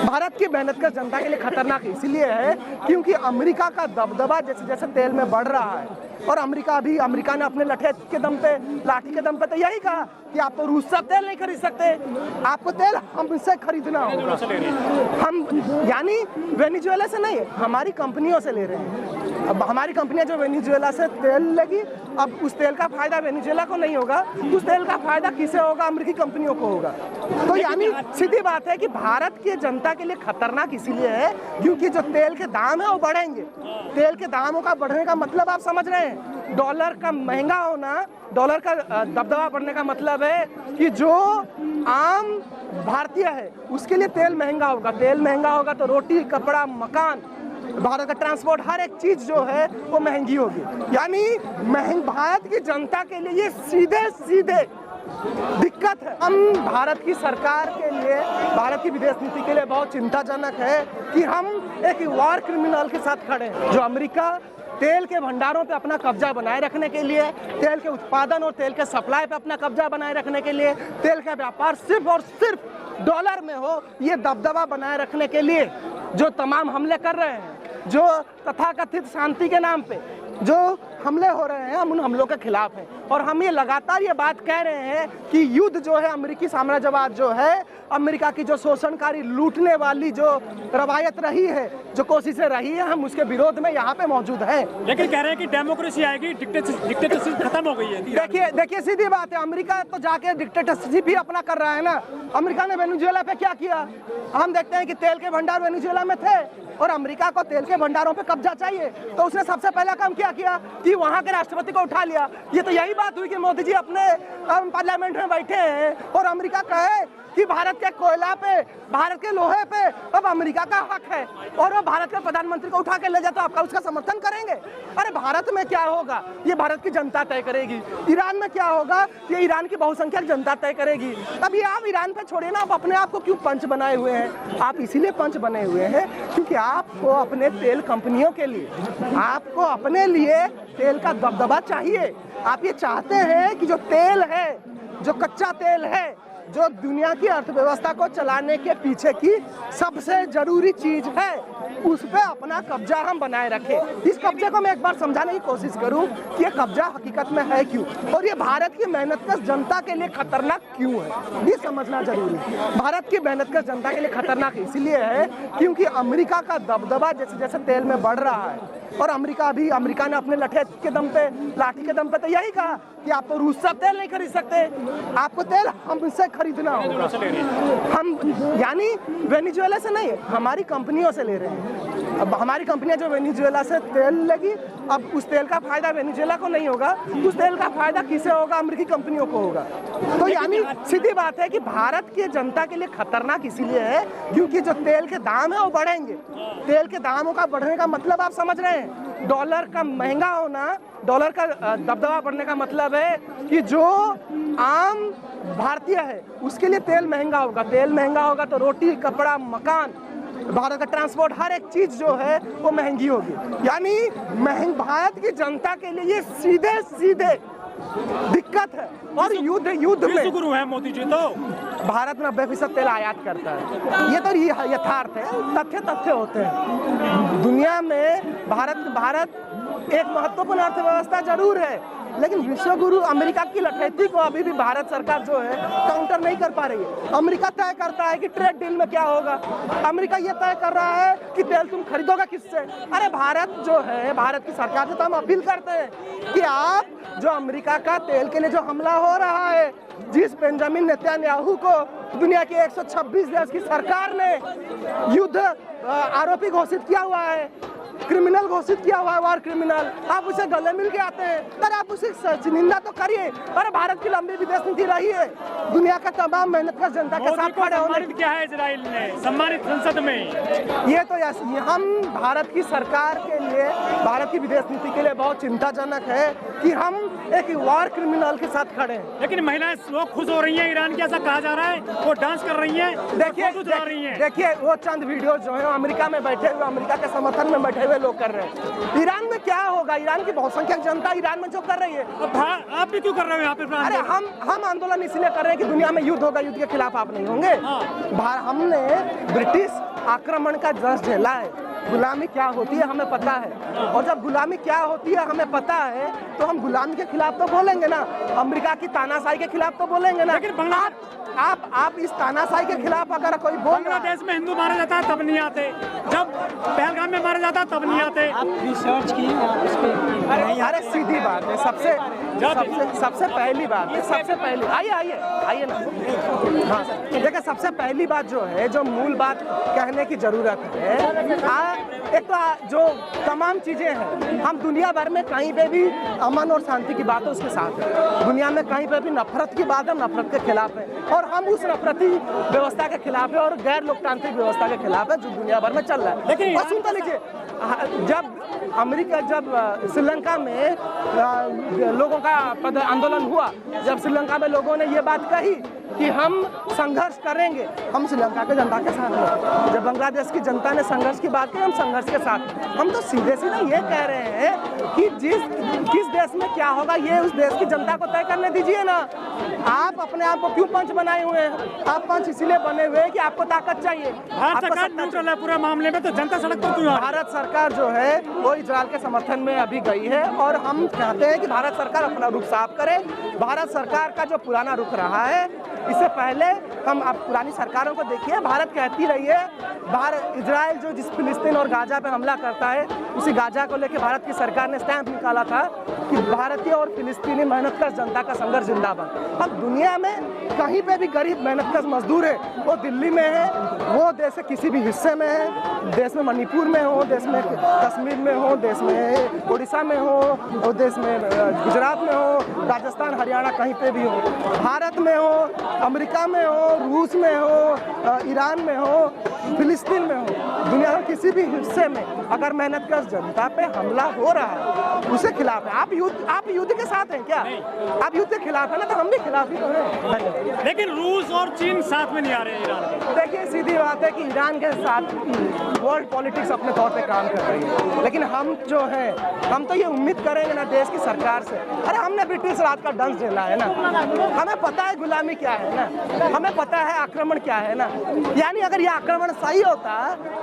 भारत की मेहनत का जनता के लिए खतरनाक इसलिए है क्योंकि अमेरिका का दबदबा जैसे जैसे तेल में बढ़ रहा है और अमेरिका ने अपने लाठी के दम पे तो यही कहा कि आप तो रूस से तेल नहीं खरीद सकते, आपको तेल हमसे खरीदना होगा। हम यानी वेनेजुएला से नहीं, हमारी कंपनियों से ले रहे हैं। अब हमारी कंपनियां जो वेनेजुएला से तेल लेगी, अब उस तेल का फायदा वेनेजुएला को नहीं होगा, उस तेल का फायदा किसे होगा? अमेरिकी कंपनियों को होगा। तो यानी सीधी बात है कि भारत की जनता के लिए खतरनाक इसीलिए है क्योंकि जो तेल के दाम है वो बढ़ेंगे। तेल के दामों का बढ़ने का मतलब आप समझ रहे हैं, डॉलर का महंगा होना, डॉलर का दबदबा बढ़ने का मतलब है कि जो आम भारतीय है उसके लिए तेल महंगा होगा। तेल महंगा होगा तो रोटी, कपड़ा, मकान, भारत का ट्रांसपोर्ट, हर एक चीज जो है वो महंगी होगी। यानी भारत की जनता के लिए ये सीधे सीधे दिक्कत है। हम भारत की सरकार के लिए, भारत की विदेश नीति के लिए बहुत चिंताजनक है कि हम एक वॉर क्रिमिनल के साथ खड़े हैं। जो अमेरिका तेल के भंडारों पे अपना कब्जा बनाए रखने के लिए, तेल के उत्पादन और तेल के सप्लाई पे अपना कब्जा बनाए रखने के लिए, तेल का व्यापार सिर्फ और सिर्फ डॉलर में हो, ये दबदबा बनाए रखने के लिए जो तमाम हमले कर रहे हैं, जो तथाकथित शांति के नाम पे जो हमले हो रहे हैं, हम उन हमलों के खिलाफ हैं। और हम ये लगातार ये बात कह रहे हैं कि युद्ध जो है, अमेरिकी साम्राज्यवाद जो है, अमेरिका की जो शोषणकारी, लूटने वाली जो रवायत रही है, जो कोशिशें रही है, हम उसके विरोध में यहाँ पे मौजूद हैं। लेकिन कह रहे हैं कि डेमोक्रेसी आएगी, डिक्टेटरशिप खत्म हो गई है। देखिए सीधी बात है, अमेरिका तो जाके डिक्टेटरशिप ही अपना कर रहा है ना। अमेरिका ने वेनेजुएला पे क्या किया? हम देखते हैं कि तेल के भंडार वेनेजुएला में थे और अमेरिका को तेल के भंडारों पे कब्जा चाहिए, तो उसने सबसे पहला काम क्या किया कि वहां के राष्ट्रपति को उठा लिया। ये तो यही बात हुई कि मोदी जी अपने पार्लियामेंट में बैठे हैं और अमेरिका कहे कि भारत के कोयला पे, भारत के लोहे पे अब अमेरिका का हक है और वो भारत के प्रधानमंत्री को उठा के ले जाता, आपका उसका समर्थन करेंगे? अरे भारत में क्या होगा ये भारत की जनता तय करेगी। ईरान में क्या होगा ये ईरान की बहुसंख्यक जनता तय करेगी। अब ये आप ईरान पे छोड़िए ना, आप अपने आप को क्यों पंच बनाए हुए हैं? आप इसीलिए पंच बने हुए हैं क्योंकि आपको अपने तेल कंपनियों के लिए, आपको अपने लिए तेल का दबदबा चाहिए। आप ये चाहते हैं कि जो तेल है, जो कच्चा तेल है, जो दुनिया की अर्थव्यवस्था को चलाने के पीछे की सबसे जरूरी चीज है, उस पे अपना कब्जा हम बनाए रखें। इस कब्जे को मैं एक बार समझाने की कोशिश करूं कि ये कब्जा हकीकत में है क्यों और ये भारत की मेहनत का जनता के लिए खतरनाक क्यों है, ये समझना जरूरी है। भारत की मेहनत का जनता के लिए खतरनाक इसलिए है क्योंकि अमेरिका का दबदबा जैसे जैसे तेल में बढ़ रहा है और अमेरिका ने अपने लाठी के दम पे तो यही कहा कि आप तो रूस से तेल नहीं खरीद सकते, आपको तेल हमसे खरीदना होगा। हम यानी वेनेजुएला से नहीं, हमारी कंपनियों से ले रहे हैं। अब हमारी कंपनियां जो वेनेजुएला से तेल लेगी, अब उस तेल का फायदा वेनेजुएला को नहीं होगा, उस तेल का फायदा किसे होगा? अमेरिकी कंपनियों को होगा। तो यानी सीधी बात है कि भारत की जनता के लिए खतरनाक इसीलिए है क्योंकि जो तेल के दाम है वो बढ़ेंगे। तेल के दामों का बढ़ने का मतलब आप समझ रहे हैं, डॉलर का महंगा होना, डॉलर का दबदबा बढ़ने का मतलब है कि जो आम भारतीय है उसके लिए तेल महंगा होगा। तेल महंगा होगा तो रोटी, कपड़ा, मकान, भारत का ट्रांसपोर्ट, हर एक चीज जो है वो महंगी होगी। यानी भारत की जनता के लिए ये सीधे सीधे दिक्कत है। और युद्ध में गुरु है मोदी जी, तो भारत 90% तेल आयात करता है। ये तो यथार्थ है, तथ्य होते हैं। दुनिया में भारत एक महत्वपूर्ण अर्थव्यवस्था जरूर है, लेकिन विश्व गुरु अमेरिका की लठैती को अभी भी भारत सरकार जो है काउंटर नहीं कर पा रही है। अमेरिका तय करता है कि ट्रेड डील में क्या होगा, अमेरिका ये तय कर रहा है कि तेल तुम खरीदोगे किससे। अरे भारत जो है, भारत की सरकार से तो हम अपील करते हैं कि आप जो अमेरिका का तेल के लिए जो हमला हो रहा है, जिस बेंजामिन नेतन्याहू को दुनिया की 126 देश की सरकार ने युद्ध आरोपी घोषित किया हुआ है, क्रिमिनल घोषित किया हुआ है, वॉर क्रिमिनल, आप उसे गले मिल के आते हैं, पर आप उसे निंदा तो करिए। अरे भारत की लंबी विदेश नीति रही है, दुनिया का तमाम मेहनत का जनता के साथ खड़े होने। क्या है इजराइल ने सम्मानित संसद में? ये तो हम भारत की सरकार के लिए, भारत की विदेश नीति के लिए बहुत चिंताजनक है कि हम एक वॉर क्रिमिनल के साथ खड़े हैं। लेकिन महिलाएं लोग खुश हो रही हैं ईरान की, ऐसा कहा जा रहा है, वो डांस कर रही हैं, देखिए वो चंद वीडियो जो है अमेरिका में बैठे हुए, अमेरिका के समर्थन में बैठे हुए लोग कर रहे हैं। ईरान में क्या होगा? ईरान की बहुसंख्यक जनता ईरान में जो कर रही है। आप भी क्यों कर रहे हो यहाँ पे? अरे हम आंदोलन इसलिए कर रहे हैं कि दुनिया में युद्ध होगा, युद्ध के खिलाफ आप नहीं होंगे। हमने ब्रिटिश आक्रमण का दर्द झेला है, गुलामी क्या होती है हमें पता है, और जब गुलामी क्या होती है हमें पता है तो हम गुलामी के खिलाफ तो बोलेंगे ना, अमेरिका की तानाशाही के खिलाफ तो बोलेंगे ना। लेकिन आप इस तानाशाही के खिलाफ अगर कोई बोल, बांग्लादेश में हिंदू मारा जाता है तब नहीं आते, जब पहलगाम में मारा जाता है तब नहीं आते। आप रिसर्च किए आप इस पे? अरे सीधी बात है, सबसे पहली बात है, सबसे पहली आइए ना। हाँ देखिए, सबसे पहली बात जो है, जो मूल बात कहने की जरूरत है, एक तो जो तमाम चीजें हैं, हम दुनिया भर में कहीं पे भी अमन और शांति की बात है उसके साथ है, दुनिया में कहीं पे भी नफरत की बात है, नफरत के खिलाफ है, और हम उस नफरती व्यवस्था के खिलाफ है और गैर लोकतांत्रिक व्यवस्था के खिलाफ है जो दुनिया भर में चल रहा है। लेकिन सुनता लीजिए, जब श्रीलंका में लोगों का आंदोलन हुआ, जब श्रीलंका में लोगों ने ये बात कही कि हम संघर्ष करेंगे, हम श्रीलंका के जनता के साथ हैं। जब बांग्लादेश की जनता ने संघर्ष की बात की, हम संघर्ष के साथ। हम तो सीधे सीधे ये कह रहे हैं कि किस देश में क्या होगा ये उस देश की जनता को तय करने दीजिए ना। आप अपने आप को क्यों पंच बनाए हुए हैं? आप पंच इसीलिए बने हुए हैं कि आपको ताकत चाहिए। पूरा मामले में तो जनता सड़क पर क्यों? भारत सरकार जो है वो इजरायल के समर्थन में अभी गई है, और हम चाहते हैं कि भारत सरकार अपना रुख साफ करे। भारत सरकार का जो पुराना रुख रहा है, इससे पहले हम आप पुरानी सरकारों को देखिए, भारत कहती रही है, इजराइल जो जिस फिलिस्तीन और गाजा पे हमला करता है, उसी गाजा को लेकर भारत की सरकार ने स्टैंप निकाला था कि भारतीय और फिलिस्तीनी मेहनतकश जनता का संघर्ष जिंदाबाद। अब दुनिया में कहीं पे भी गरीब मेहनतकश मजदूर है, वो दिल्ली में है, वो देश के किसी भी हिस्से में है, देश में मणिपुर में हो, देश में कश्मीर में हो, देश में उड़ीसा में हो, और देश में गुजरात में हो, राजस्थान हरियाणा कहीं पे भी हो, भारत में हो, अमेरिका में हो, रूस में हो, ईरान में हो, फिलिस्तीन में हो, दुनिया के किसी भी हिस्से में अगर मेहनतकश जनता पे हमला हो रहा है उसके खिलाफ है। आप युद्ध के साथ हैं क्या? आप युद्ध के खिलाफ है ना, तो हम भी खिलाफ ही तो हैं। लेकिन रूस और चीन साथ में नहीं आ रहे हैं ईरान के। देखिए सीधी बात है कि ईरान के साथ वर्ल्ड पॉलिटिक्स अपने तौर पे काम कर रही है, लेकिन हम जो है, हम तो ये उम्मीद करेंगे ना देश की सरकार से। अरे हमने ब्रिटिश राज का दंश झेला है ना, हमें पता है गुलामी क्या है ना, हमें पता है आक्रमण क्या है ना। यानी अगर ये आक्रमण सही होता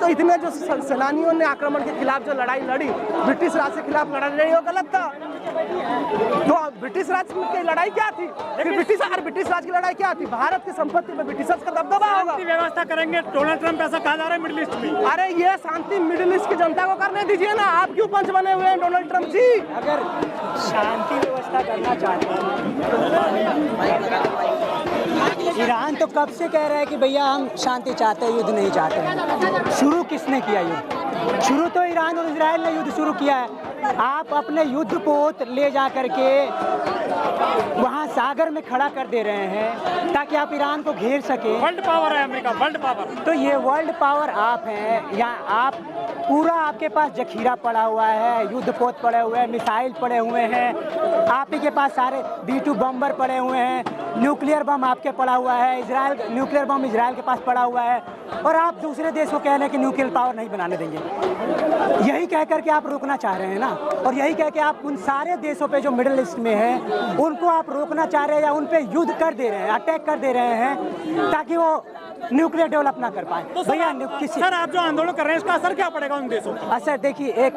तो इतने जो सेनानियों ने आक्रमण के खिलाफ जो लड़ाई लड़ी, ब्रिटिश राज के खिलाफ लड़ाई लड़ी, वो गलत था। तो ब्रिटिश राज की लड़ाई क्या थी? ब्रिटिश राज की लड़ाई क्या थी? भारत की संपत्ति में ब्रिटिशर्स का दबदबा होगा। व्यवस्था करेंगे, डोनाल्ड ट्रंप ऐसा कहा जा रहा है मिडिल ईस्ट में। अरे ये शांति मिडिल ईस्ट की जनता को करने दीजिए ना, आप क्यों पंच बने हुए हैं डोनाल्ड ट्रंप जी? अगर शांति व्यवस्था करना चाहते हैं, ईरान तो कब से कह रहा है कि भैया हम शांति चाहते हैं, युद्ध नहीं चाहते हैं। शुरू किसने किया युद्ध? शुरू तो ईरान और इजराइल ने युद्ध शुरू किया है। आप अपने युद्ध पोत ले जा करके वहाँ सागर में खड़ा कर दे रहे हैं ताकि आप ईरान को घेर सके। वर्ल्ड पावर है अमेरिका, वर्ल्ड पावर। तो ये वर्ल्ड पावर आप हैं, या आप पूरा आपके पास जखीरा पड़ा हुआ है, युद्ध पोत पड़े हुए हैं, मिसाइल पड़े हुए हैं, आप ही के पास सारे B-2 बम्बर पड़े हुए हैं, न्यूक्लियर बम आपके पड़ा हुआ है, न्यूक्लियर बम इजराइल के पास पड़ा हुआ है, और आप दूसरे देश को कह रहे हैं कि न्यूक्लियर पावर नहीं बनाने देंगे। यही कह करके आप रोकना चाह रहे हैं ना, और यही कह के आप उन सारे देशों पे जो मिडिल ईस्ट में हैं उनको आप रोकना चाह रहे हैं, या उन पे युद्ध कर दे रहे हैं, अटैक कर दे रहे हैं ताकि वो न्यूक्लियर डेवलप ना कर पाए। तो भैया सर आप जो आंदोलन कर रहे हैं इसका असर क्या पड़ेगा उन देशों पर? असर देखिए, एक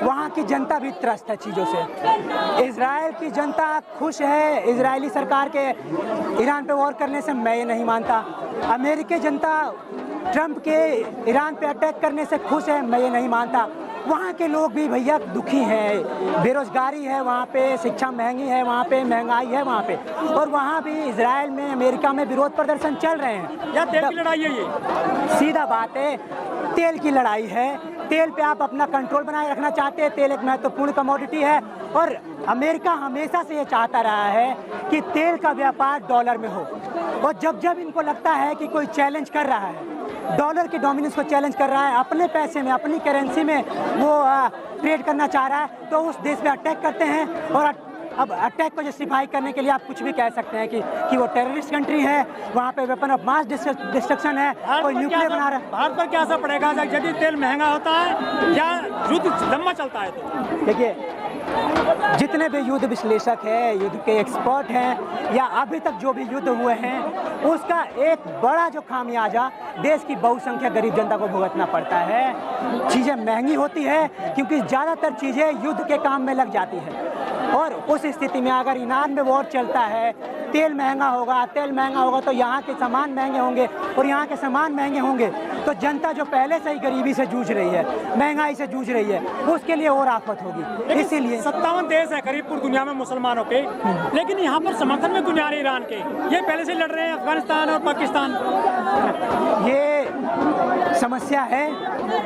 वहाँ की जनता भी त्रस्त है चीज़ों से। इजराइल की जनता खुश है इजरायली सरकार के ईरान पे वॉर करने से, मैं ये नहीं मानता। अमेरिकी जनता ट्रंप के ईरान पे अटैक करने से खुश है, मैं ये नहीं मानता। वहाँ के लोग भी भैया दुखी हैं, बेरोजगारी है वहाँ पे, शिक्षा महंगी है वहाँ पे, महंगाई है वहाँ पे, और वहाँ भी इजराइल में, अमेरिका में विरोध प्रदर्शन चल रहे हैं। या तेल की लड़ाई है ये? सीधा बात है, तेल की लड़ाई है। तेल पे आप अपना कंट्रोल बनाए रखना चाहते हैं। तेल एक महत्वपूर्ण कमोडिटी है, और अमेरिका हमेशा से ये चाहता रहा है कि तेल का व्यापार डॉलर में हो, और जब जब इनको लगता है कि कोई चैलेंज कर रहा है, डॉलर की डोमिनेंस को चैलेंज कर रहा है, अपने पैसे में, अपनी करेंसी में वो ट्रेड करना चाह रहा है, तो उस देश पे अटैक करते हैं और अब अटैक को जस्टिफाई करने के लिए आप कुछ भी कह सकते हैं कि वो टेररिस्ट कंट्री है, वहाँ पे वेपन ऑफ मास डिस्ट्रक्शन है, कोई न्यूक्लियर बना रहा है। भारत पर क्या असर पड़ेगा यदि तेल महंगा होता है या युद्ध लंबा चलता है तो? देखिए, जितने भी युद्ध विश्लेषक हैं, युद्ध के एक्सपर्ट हैं, या अभी तक जो भी युद्ध हुए हैं, उसका एक बड़ा जो खामियाजा देश की बहुसंख्यक गरीब जनता को भुगतना पड़ता है। चीज़ें महंगी होती है क्योंकि ज़्यादातर चीज़ें युद्ध के काम में लग जाती हैं, और उस स्थिति में अगर ईरान में वॉर चलता है, तेल महंगा होगा तो यहाँ के सामान महंगे होंगे, और यहाँ के सामान महंगे होंगे तो जनता जो पहले से ही गरीबी से जूझ रही है, महंगाई से जूझ रही है, उसके लिए और आफत होगी। इसीलिए 57 देश है करीब पूरी दुनिया में मुसलमानों के, लेकिन यहाँ पर समर्थन में क्यों नहीं आ रहे ईरान के? ये पहले से लड़ रहे हैं अफगानिस्तान और पाकिस्तान। ये समस्या है।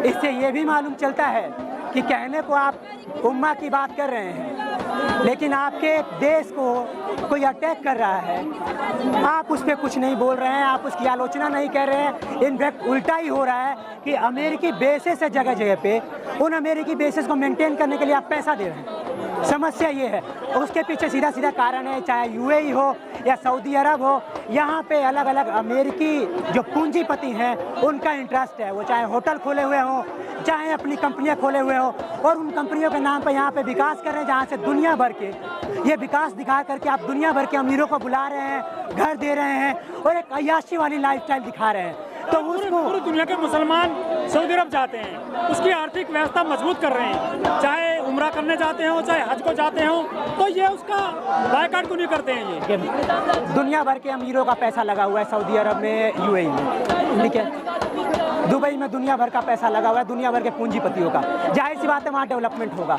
इससे ये भी मालूम चलता है कि कहने को आप उम्मा की बात कर रहे हैं, लेकिन आपके देश को कोई अटैक कर रहा है, आप उस पर कुछ नहीं बोल रहे हैं, आप उसकी आलोचना नहीं कर रहे हैं। इनफैक्ट उल्टा ही हो रहा है कि अमेरिकी बेसेस है जगह जगह पे, उन अमेरिकी बेसेस को मेंटेन करने के लिए आप पैसा दे रहे हैं। समस्या ये है, उसके पीछे सीधा सीधा कारण है, चाहे यूएई हो या सऊदी अरब हो, यहाँ पे अलग अलग अमेरिकी जो पूंजीपति हैं उनका इंटरेस्ट है। वो चाहे होटल खोले हुए हों, चाहे अपनी कंपनियां खोले हुए हों, और उन कंपनियों के नाम पे यहाँ पे विकास कर रहे हैं, जहाँ से दुनिया भर के ये विकास दिखा करके आप दुनिया भर के अमीरों को बुला रहे हैं, घर दे रहे हैं, और एक अय्याशी वाली लाइफस्टाइल दिखा रहे हैं। तो उसको पूरी दुनिया के मुसलमान सऊदी अरब जाते हैं, उसकी आर्थिक व्यवस्था मजबूत कर रहे हैं, चाहे उम्रा करने जाते हो, चाहे हज को जाते हो, तो ये उसका बायकॉट क्यों नहीं करते हैं? ये दुनिया भर के अमीरों का पैसा लगा हुआ है सऊदी अरब में, यूएई में, ठीक है, दुबई में दुनिया भर का पैसा लगा हुआ है, दुनिया भर के पूंजीपतियों का। जाहिर सी बात है वहाँ डेवलपमेंट होगा।